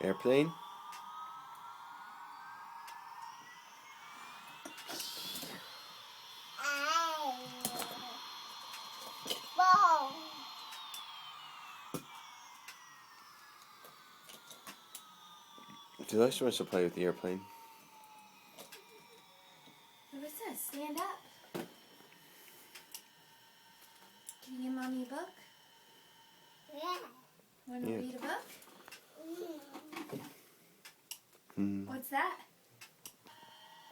Airplane? Ball. Larissa wants to play with the airplane. Larissa, stand up. Can you give Mommy a book? Yeah. Want to read a book? Mm. What's that?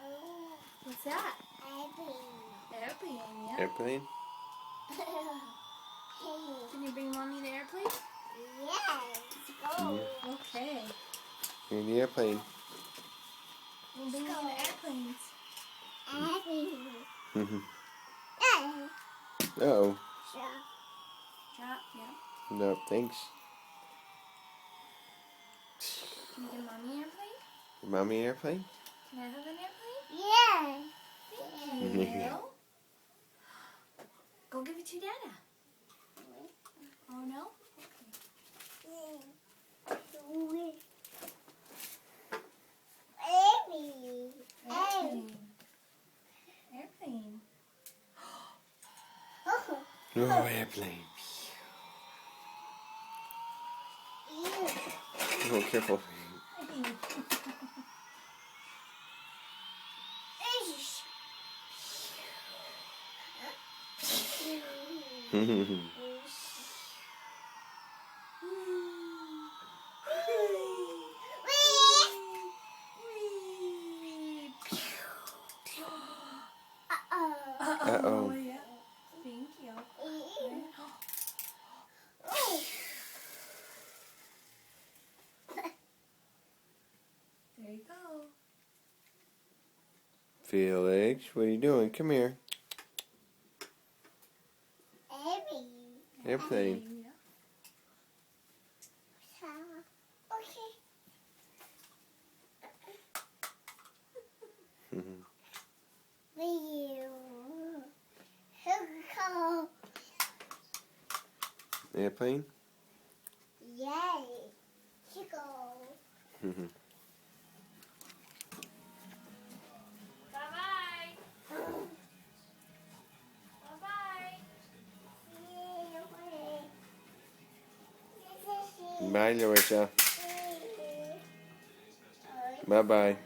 Oh. What's that? Airplane. Airplane, yeah. Airplane? Can you bring Mommy the airplane? Yes. Go. Okay. You're in the airplane. We'll bring you the airplanes. Airplane. Mm-hmm. Yeah. Uh-oh. Drop, yeah. No, thanks. Can you give Mommy an airplane? Mommy airplane? Can I have an airplane? Yeah. Thank you. Go give it to Dada. Oh, no? Airplane. Airplane. Oh, airplane. Oh, careful. Uh-oh. Yeah. Thank you. There you go. Felix, what are you doing? Come here. Airplane. Yeah. Airplane? Yay. Chico. Mm-hmm. Bye-bye. Bye-bye. Bye, Larissa. Bye-bye.